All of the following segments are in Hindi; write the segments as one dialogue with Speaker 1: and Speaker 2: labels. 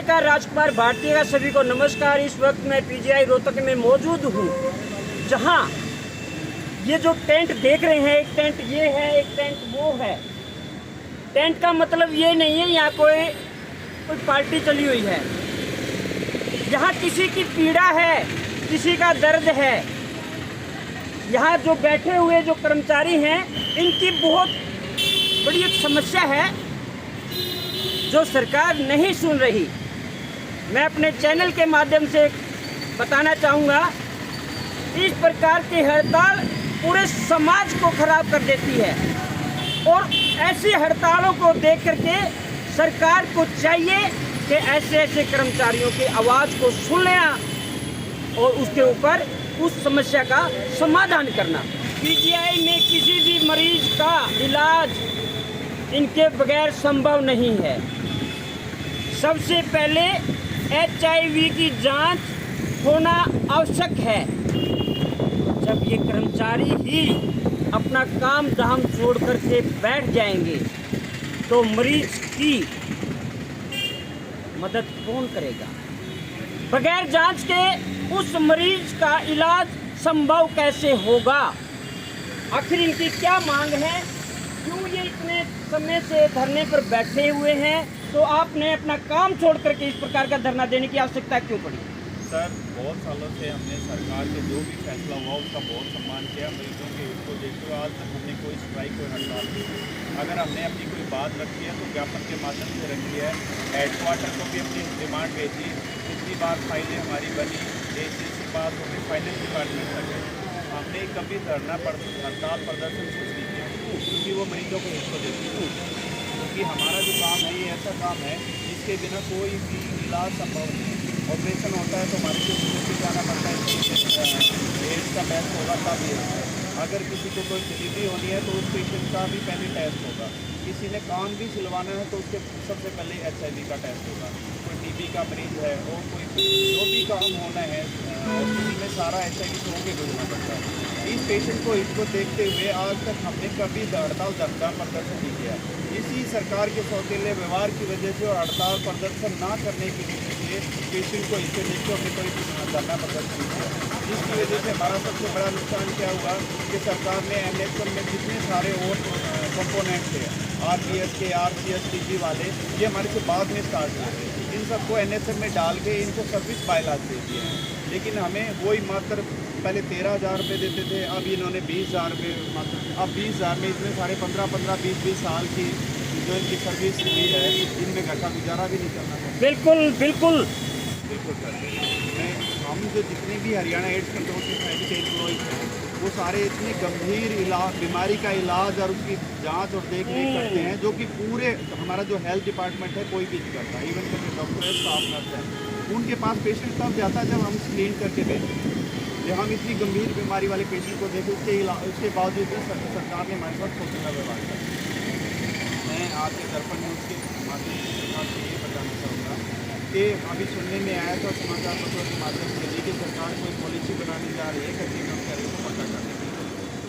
Speaker 1: पत्रकार राजकुमार भारती का सभी को नमस्कार। इस वक्त मैं पीजीआई रोहतक में मौजूद हूँ, जहाँ ये जो टेंट देख रहे हैं, एक टेंट ये है, एक टेंट वो है। टेंट का मतलब ये नहीं है यहाँ कोई पार्टी चली हुई है। यहाँ किसी की पीड़ा है, किसी का दर्द है। यहाँ जो बैठे हुए जो कर्मचारी हैं, इनकी बहुत बड़ी एक समस्या है जो सरकार नहीं सुन रही। मैं अपने चैनल के माध्यम से बताना चाहूँगा, इस प्रकार की हड़ताल पूरे समाज को खराब कर देती है और ऐसी हड़तालों को देख करके सरकार को चाहिए कि ऐसे ऐसे कर्मचारियों की आवाज़ को सुन लेना और उसके ऊपर उस समस्या का समाधान करना। पीजीआई में किसी भी मरीज का इलाज इनके बगैर संभव नहीं है। सबसे पहले HIV की जांच होना आवश्यक है। जब ये कर्मचारी ही अपना काम धाम छोड़ करके बैठ जाएंगे तो मरीज की मदद कौन करेगा? बगैर जांच के उस मरीज का इलाज संभव कैसे होगा? आखिर इनकी क्या मांग है? क्यों ये इतने समय से धरने पर बैठे हुए हैं? तो आपने अपना काम छोड़ करके इस प्रकार का धरना देने की आवश्यकता क्यों पड़ी?
Speaker 2: सर, बहुत सालों से हमने सरकार के जो भी फैसला हुआ उसका बहुत सम्मान किया। मरीजों के हित को देखते हुए आज तक हमने कोई स्ट्राइक कोई हड़ताल नहीं की। अगर हमने अपनी कोई बात रखी है तो ज्ञापन के माध्यम से रखी है। हेडक्वार्टर को भी अपनी डिमांड भेजी। पिछली बार फाइलें हमारी बनी, ACC बात हो गई, फाइनेंस डिपार्टमेंट तक गई। हमने कभी धरना हड़ताल प्रदर्शन कुछ नहीं किया क्योंकि वो मरीजों के हित को देखती है। क्योंकि हमारा जो काम है ये ऐसा काम है जिसके बिना कोई भी इलाज संभव नहीं है। ऑपरेशन होता है तो हमारे को जाना पड़ता है, एड्स का टेस्ट होगा तब ये होता है। अगर किसी को कोई डिलीवरी होनी है तो उस पेशेंट का भी पहले टेस्ट होगा। किसी ने कान भी सिलवाना है तो उसके सबसे पहले HIV का टेस्ट होगा। कोई TB का मरीज है और कोई जो भी काम होना है हॉस्पिटल में सारा HIV से होकर गुजरना पड़ता है। इस पेशेंट को इसको देखते हुए आज तक हमने कभी हड़ताल धरना प्रदर्शन नहीं किया। इसी सरकार के सौतेले व्यवहार की वजह से और हड़ताल प्रदर्शन ना करने की वजह से पेशेंट को इससे देखते हमने कोई धरना प्रदर्शन नहीं किया। जिसकी वजह से हमारा सबसे बड़ा नुकसान क्या हुआ कि सरकार ने NHM में जितने सारे और कंपोनेंट थे, RPS के, RCS TG वाले, ये हमारे से बाद में स्टार्ट हुए। इन सबको NHM में डाल के इनको सर्विस बायलाज दे दिए हैं। लेकिन हमें वही मात्र पहले 13,000 रुपये देते थे, अब इन्होंने 20,000 रुपये मात्र। अब 20,000 में इतने सारे 15-15, 20-20 साल की जो इनकी सर्विस हुई है, इनमें घर का गुजारा भी नहीं करना चाहिए।
Speaker 1: बिल्कुल बिल्कुल
Speaker 2: बिल्कुल सर। हम जो जितने भी हरियाणा एड्स कंट्रोल सोसाइटी के एम्प्लॉइज हैं वो सारे इतने गंभीर बीमारी का इलाज और उसकी जांच और देख रेख करते हैं जो कि पूरे हमारा जो हेल्थ डिपार्टमेंट है कोई भी नहीं करता। इवन जो डॉक्टर है, स्टाफ नर्स है, उनके पास पेशेंट तब जाता है जब हम स्क्रीन करके भेजते हैं। जब हम इतनी गंभीर बीमारी वाले पेशेंट को देखें उसके बावजूद भी सरकार ने हमारे साथ सोचने का व्यवहार किया। मैं आपके दर्पण न्यूज़ के माध्यम से सरकार से ये बताना चाहूँगा कि अभी सुनने में आया था समाचार पत्रों के माध्यम से कि सरकार कोई पॉलिसी बनाने जा रही है कच्चे कर्मचारियों को पक्का करने के लिए।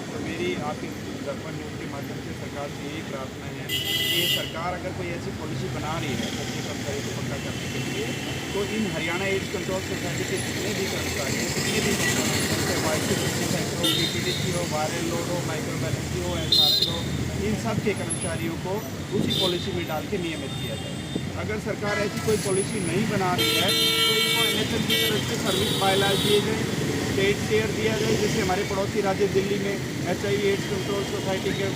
Speaker 2: तो मेरी आपके दर्पण न्यूज़ के माध्यम से सरकार से यही प्रार्थना है कि सरकार अगर कोई ऐसी पॉलिसी बना रही है कच्चे कर्मचारियों को पक्का करने के लिए तो इन हरियाणा एड्स कंट्रोल सोसाइटी के जितने भी कर्मचारी हैं, जितने भी सेक्टर हो, PPDC हो, वायरल लोड हो, माइक्रोबायोलॉजी हो, SRL हो, इन सब के कर्मचारियों को उसी पॉलिसी में डाल के नियमित किया जाए। अगर सरकार ऐसी कोई पॉलिसी नहीं बना रही है तो इनको NHM की तरफ से सर्विस बायलाज दिए जाए, स्टेट शेयर दिया जाए। जैसे हमारे पड़ोसी राज्य दिल्ली में HIV एड्स कंट्रोल सोसाइटी के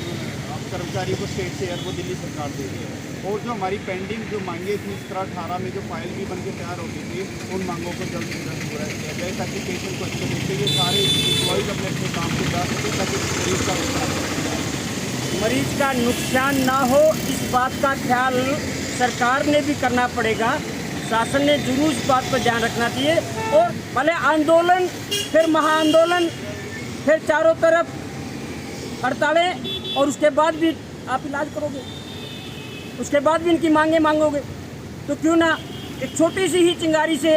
Speaker 2: कर्मचारी को स्टेट शेयर वो दिल्ली सरकार दे रही है। और जो हमारी पेंडिंग जो मांगे थी 17-18 में जो फाइल भी बन के तैयार होती थी, उन मांगों को जल्द से जल्द पूरा किया जाए ताकि पेशेंट को अच्छे देखते हुए सारे एम्प्लॉइज अपने अपने काम को जा सके ताकि मरीज का
Speaker 1: मरीज का नुकसान ना हो, इस बात का ख्याल सरकार ने भी करना पड़ेगा। शासन ने जरूर इस बात पर ध्यान रखना चाहिए। और भले आंदोलन, फिर महाआंदोलन, फिर चारों तरफ हड़तालें और उसके बाद भी आप इलाज करोगे, उसके बाद भी इनकी मांगे मांगोगे, तो क्यों ना एक छोटी सी ही चिंगारी से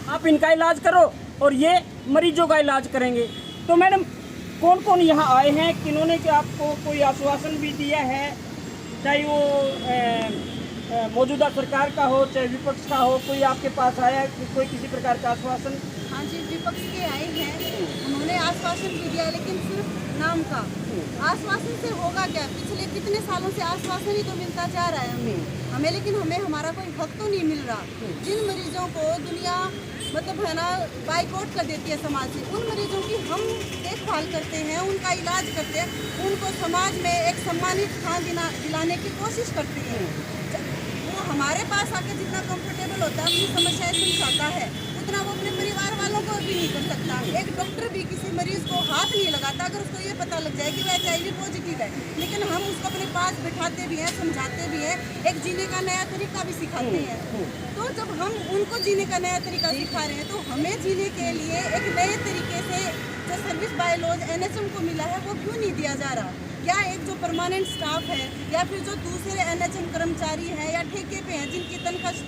Speaker 1: आप इनका इलाज करो और ये मरीजों का इलाज करेंगे। तो मैडम, कौन कौन यहाँ आए हैं, किन्होंने कि आपको कोई आश्वासन भी दिया है, चाहे वो मौजूदा सरकार का हो चाहे विपक्ष का हो, कोई आपके पास आया कि कोई किसी प्रकार का आश्वासन?
Speaker 3: हाँ जी, विपक्ष के आए हैं, उन्होंने आश्वासन भी दिया, लेकिन सिर्फ नाम का। आश्वासन से होगा क्या? पिछले कितने सालों से आश्वासन ही तो मिलता जा रहा है हमें, लेकिन हमें हमारा कोई हक तो नहीं मिल रहा। जिन मरीजों को दुनिया मतलब है ना बाइकआउट कर देती है समाज से, उन मरीजों की हम देखभाल करते हैं, उनका इलाज करते हैं, उनको समाज में एक सम्मानित स्थान दिलाने की कोशिश करते हैं। वो हमारे पास आकर जितना कंफर्टेबल होता है, अपनी समस्याएं सुलझाता है, उतना वो अपने परिवार वालों को भी नहीं कर सकता। एक डॉक्टर भी किसी मरीज को हाथ नहीं लगाता अगर उसको ये पता लग जाए कि वह HIV पॉजिटिव है, लेकिन हम उसको अपने पास बिठाते भी हैं, समझाते भी हैं, एक जीने का नया तरीका भी सिखाते हैं। तो जब हम उनको जीने का नया तरीका सिखा रहे हैं, तो हमें जीने के लिए एक नए तरीके से जो सर्विस बाय लॉज NHM को मिला है वो क्यों नहीं दिया जा रहा? या एक जो परमानेंट स्टाफ है या फिर जो दूसरे NHM कर्मचारी हैं या ठेके पे हैं, जिनकी तनख्वाह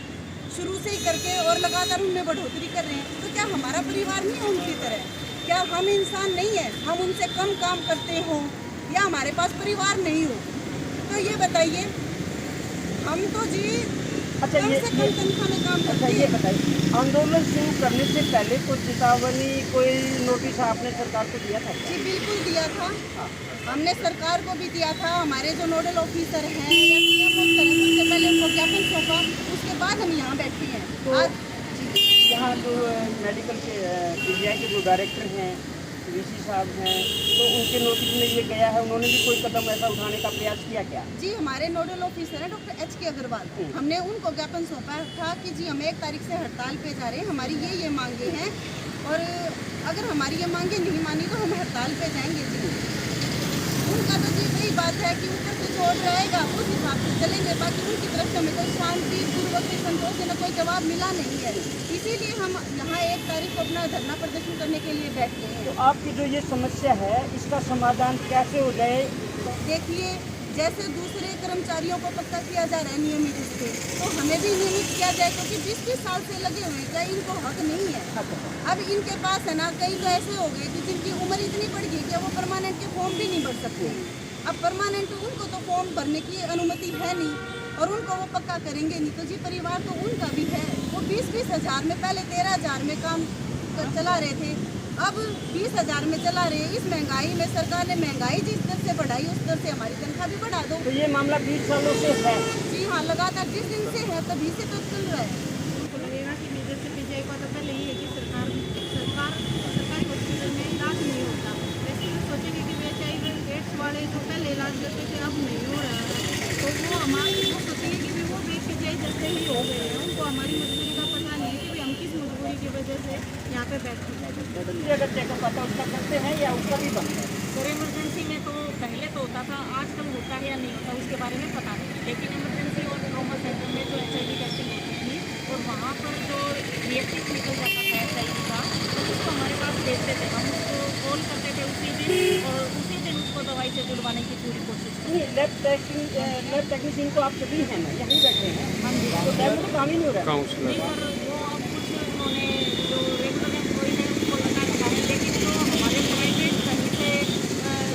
Speaker 3: शुरू से ही करके और लगातार उनमें बढ़ोतरी कर रहे हैं, तो क्या हमारा परिवार नहीं है उनकी तरह? क्या हम इंसान नहीं है? हम उनसे कम काम करते हो या हमारे पास परिवार नहीं हो? तो ये बताइए, हम तो जी
Speaker 1: अच्छा,
Speaker 3: कम से कम तनख्वाह में काम
Speaker 1: अच्छा
Speaker 3: करते
Speaker 1: ये
Speaker 3: हैं।
Speaker 1: बताइए, आंदोलन शुरू करने से पहले कोई चेतावनी, कोई नोटिस आपने सरकार को दिया था?
Speaker 3: जी बिल्कुल दिया था,
Speaker 1: हाँ।
Speaker 3: हमने सरकार को भी दिया था। हमारे जो नोडल ऑफिसर हैं या CM ऑफिसर हैं, उससे पहले उनको ज्ञापन सौंपा, उसके बाद हम यहाँ बैठे हैं।
Speaker 1: तो
Speaker 3: आज
Speaker 1: यहाँ जो मेडिकल के PGI के जो डायरेक्टर हैं, VC साहब हैं, तो उनके नोटिस में ये गया है, उन्होंने भी कोई कदम ऐसा उठाने का प्रयास किया क्या?
Speaker 3: जी हमारे नोडल ऑफिसर हैं डॉक्टर HK अग्रवाल, हमने उनको ज्ञापन सौंपा था कि जी हम 1 तारीख से हड़ताल पे जा रहे हैं, हमारी ये मांगे हैं और अगर हमारी ये मांगे नहीं मानी तो हम हड़ताल पे जाएंगे। जी उनका तो जी वही बात है कि ऊपर से जो ऑर्डर आएगा उस हिसाब से चलेंगे, बाकी उनकी तरफ से हमें कोई शांति पूर्वक संतोषजनक कोई जवाब मिला नहीं है, इसीलिए हम यहाँ 1 तारीख को अपना धरना प्रदर्शन करने के लिए बैठ गए हैं।
Speaker 1: तो आपकी जो ये समस्या है, इसका समाधान कैसे हो जाए?
Speaker 3: देखिए, जैसे दूसरे कर्मचारियों को पक्का किया जा रहा है नियमित रूप से, तो हमें भी नियमित किया जाए, क्योंकि 20-20 साल से लगे हुए हैं, क्या इनको हक नहीं है? अब इनके पास है ना, कई तो ऐसे हो गए कि जिनकी उम्र इतनी बढ़ गई कि वो परमानेंट के फॉर्म भी नहीं भर सकते। अब परमानेंट उनको तो फॉर्म भरने की अनुमति है नहीं और उनको वो पक्का करेंगे नहीं, तो जी परिवार तो उनका भी है। वो 20-20 हज़ार में, पहले 13,000 में काम चला रहे थे, अब 20,000 में चला रहे हैं। इस महंगाई में सरकार ने महंगाई जिस दर से बढ़ाई, उस दर से हमारी तनख्वाह भी बढ़ा दो।
Speaker 1: तो ये मामला 20 सालों से है?
Speaker 3: जी हाँ, लगातार जिस दिन से है तभी से तो चल रहा है।
Speaker 4: तो लगेगा कि मेजर से PGI को तो पहले ये है कि सरकारी हॉस्पिटल में इलाज नहीं होता। वैसे ये सोचेंगे कि HIV/AIDS वाले जो पहले इलाज करते थे अब नहीं हो रहा है, तो वो हमारे वो सोचेंगे कि वो भी PGI जैसे ही हो गए हैं। उनको हमारी मजबूरी का पता नहीं है कि हम किस मजबूरी की वजह से यहाँ पे बैठे हैं।
Speaker 1: अगर चेकअप आता है उसका करते हैं या उसका भी बंद है?
Speaker 4: और इमरजेंसी में तो पहले तो होता था, आजकल होता है या नहीं होता उसके बारे में पता नहीं, लेकिन इमरजेंसी और ट्रॉमा सेंटर में जो HIV टेस्टिंग होती थी और वहाँ पर जो रिएक्टिव निकल जाता था HIV का, तो उसको हमारे पास भेजते थे, हम उसको कॉल करते थे उसी दिन और उसी दिन उसको दवाई से जुड़वाने की पूरी कोशिश की।
Speaker 1: नहीं, लैब टेक्नीशियन तो आप सभी हैं ना, यहीं बैठे हैं,
Speaker 4: हाँ जी,
Speaker 1: तो लैब में तो काम ही नहीं हो रहा है।
Speaker 4: नहीं, और वो अब कुछ उन्होंने जो रेगुलर एम्प्लॉई है उनको लगा रखा है, लेकिन जो हमारे प्राइवेट कहीं से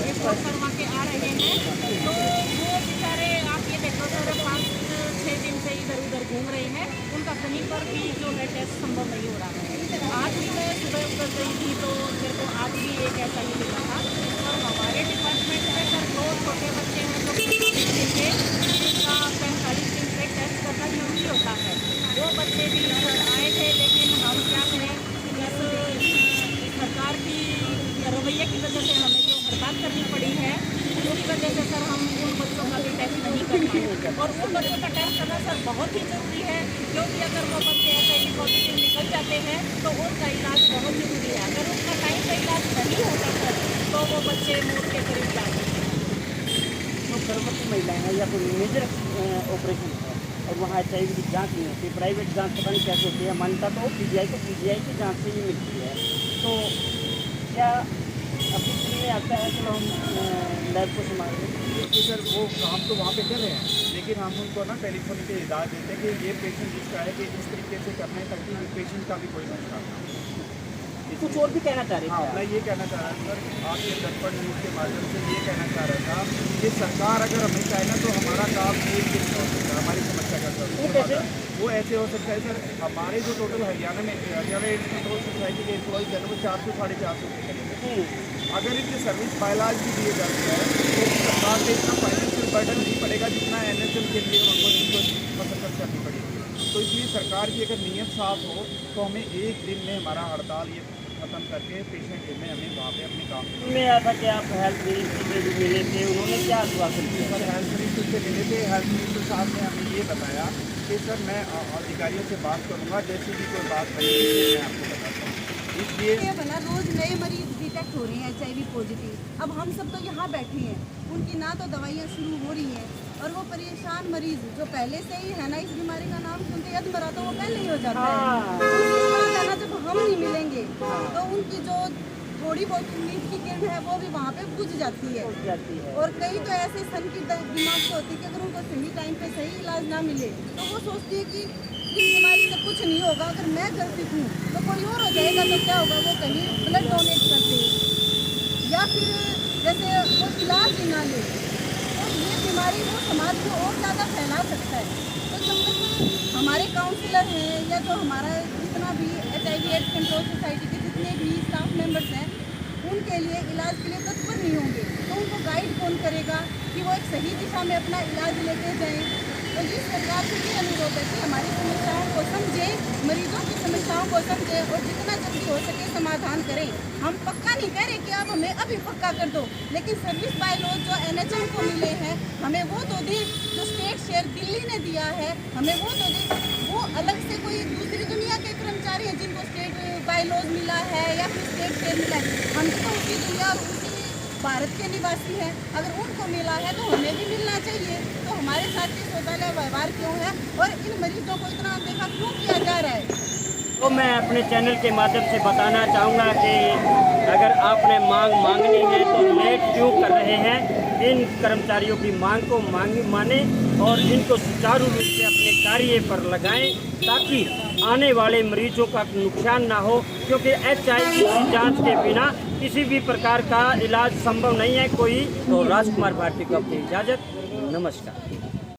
Speaker 4: रिपोर्ट करवा के आ रहे हैं, तो वो बेचारे आप ये देखो सर 5-6 दिन से इधर उधर घूम रहे हैं, उनका कहीं पर भी जो है टेस्ट संभव नहीं हो रहा है। आज भी मैं सुबह उतर गई थी तो मेरे को आज भी एक ऐसा ही मिला था। और हमारे डिपार्टमेंट में सर 2 छोटे बच्चे हैं जो जिनका 45 दिन पे टेस्ट करना जरूरी होता है, वो बच्चे भी आए थे, लेकिन हम क्या करें, इस सरकार की रवैये की वजह से हमें जो हड़ताल करनी पड़ी है, उसकी वजह से सर हम उन बच्चों का भी टेस्ट नहीं कर पाए। और उन बच्चों का टेस्ट करना सर बहुत ही ज़रूरी है, क्योंकि अगर वो बच्चे HIV पॉजिटिव निकल जाते हैं तो उनका इलाज बहुत ज़रूरी है। अगर उनका टाइम पर इलाज नहीं होता सर तो वो बच्चे मौत के करीब जा सकते हैं।
Speaker 1: तो गर्भवती महिलाएं हैं या कोई मेजर ऑपरेशन है और वहाँ HIV की जाँच नहीं होती, प्राइवेट जाँच पता नहीं कैसे होती है, मान्यता तो PGI को PGI की जाँच से ही मिलती है, तो क्या अभी में आता है तो हम लैब को संभाल रहे हैं?
Speaker 2: देखिए सर, वो काम तो वहाँ पे कर रहे हैं, लेकिन हम उनको ना टेलीफोन पे हिदायत देते हैं कि ये पेशेंट जिसका है कि इस तरीके से करना है ताकि पेशेंट का भी कोई नुकसान ना हो।
Speaker 1: कुछ और भी कहना चाह रहे
Speaker 2: हाँ,
Speaker 1: थे
Speaker 2: मैं ये कहना चाह रहा था सर, आपके दर्पण न्यूज़ के माध्यम से ये कहना चाह रहा था कि सरकार अगर हमें चाहे ना तो हमारा काम एक दिन में हो सकता है, हमारी समस्या का
Speaker 1: वो कैसे?
Speaker 2: वो ऐसे हो सकता है सर, हमारे जो total Haryana AIDS control society के एम्प्लॉइज है ना वो 400 साढ़े 400 के करीब। अगर इनकी सर्विस बायलाज भी दिए जाते हैं तो सरकार से इतना फाइनेंशियल बर्डन नहीं पड़ेगा जितना NSM के लिए उनको मशक्कत करनी पड़ेगी। तो इसलिए सरकार की अगर नीयत साफ हो तो हमें एक दिन में हमारा हड़ताल ये ख़त्म करके पेशेंट में हमें वहाँ पे अपने काम
Speaker 1: में आया था कि आप हेल्थ मिनिस्टर से भी मिले थे, उन्होंने क्या आश्वासन दिया?
Speaker 2: सर हेल्थ मिनिस्टर से मिले थे। हेल्थ मिनिस्टर साहब ने हमें ये बताया कि सर मैं अधिकारियों से बात करूँगा, जैसे भी कोई बात रहेगी मैं आपको बताता हूँ। इसलिए
Speaker 3: ये बना रोज नए मरीज डिटेक्ट हो रहे हैं HIV पॉजिटिव। अब हम सब तो यहाँ बैठे हैं, उनकी ना तो दवाइयाँ शुरू हो रही हैं और वो परेशान मरीज जो पहले से ही है ना इस बीमारी का नाम सुनते यद मरा तो वो पहले ही हो जाता है। तो उसके बाद है ना जब हम नहीं मिलेंगे तो उनकी जो थोड़ी बहुत उम्मीद की किरण है वो भी वहाँ पे बुझ जाती है। और कई तो ऐसे सन की दिमाग से होती है कि अगर उनको सही टाइम पे सही इलाज ना मिले तो वो सोचती है कि इस बीमारी से कुछ नहीं होगा, अगर मैं ग्रसित हूँ तो कोई और हो जाएगा तो क्या होगा, वो कहीं ब्लड डोनेट करते या फिर जैसे वो इलाज ही ना ले तो ये बीमारी वो समाज को और ज़्यादा फैला सकता है। तो जब तक हमारे काउंसलर हैं या जो हमारा जितना भी HIV एड्स कंट्रोल सोसाइटी के जितने भी स्टाफ मेंबर्स हैं उनके लिए इलाज के लिए तत्पर नहीं होंगे तो उनको गाइड कौन करेगा कि वो एक सही दिशा में अपना इलाज लेके जाएं। तो इस सरकार से ये अनुरोध है कि हमारी समस्याओं को समझे, मरीजों की समस्याओं को समझे और जितना जल्दी हो सके समाधान करें। हम पक्का नहीं कह रहे कि आप हमें अभी पक्का कर दो, लेकिन सर्विस बाय लॉ जो NHM को मिले हैं हमें वो तो दें, जो स्टेट शेयर दिल्ली ने दिया है हमें वो तो दें। वो अलग से कोई दूसरी दुनिया के कर्मचारी हैं जिनको स्टेट बाय लॉज मिला है या फिर स्टेट शेयर मिला है, हम तो उसी दुनिया और उसी भारत के निवासी हैं। अगर उनको मिला है तो हमें भी मिलना चाहिए। तो हमारे साथ ये शौचालय व्यवहार क्यों है और इन मरीजों को इतना अनदेखा क्यों किया जा रहा है?
Speaker 1: तो मैं अपने चैनल के माध्यम से बताना चाहूँगा कि अगर आपने मांगनी है तो लेट क्यों कर रहे हैं, इन कर्मचारियों की मांग को माने और इनको सुचारू रूप से अपने कार्य पर लगाएं ताकि आने वाले मरीजों का नुकसान ना हो, क्योंकि HIV की जांच के बिना किसी भी प्रकार का इलाज संभव नहीं है कोई। तो राजकुमार भारती को अपनी इजाज़त, नमस्कार।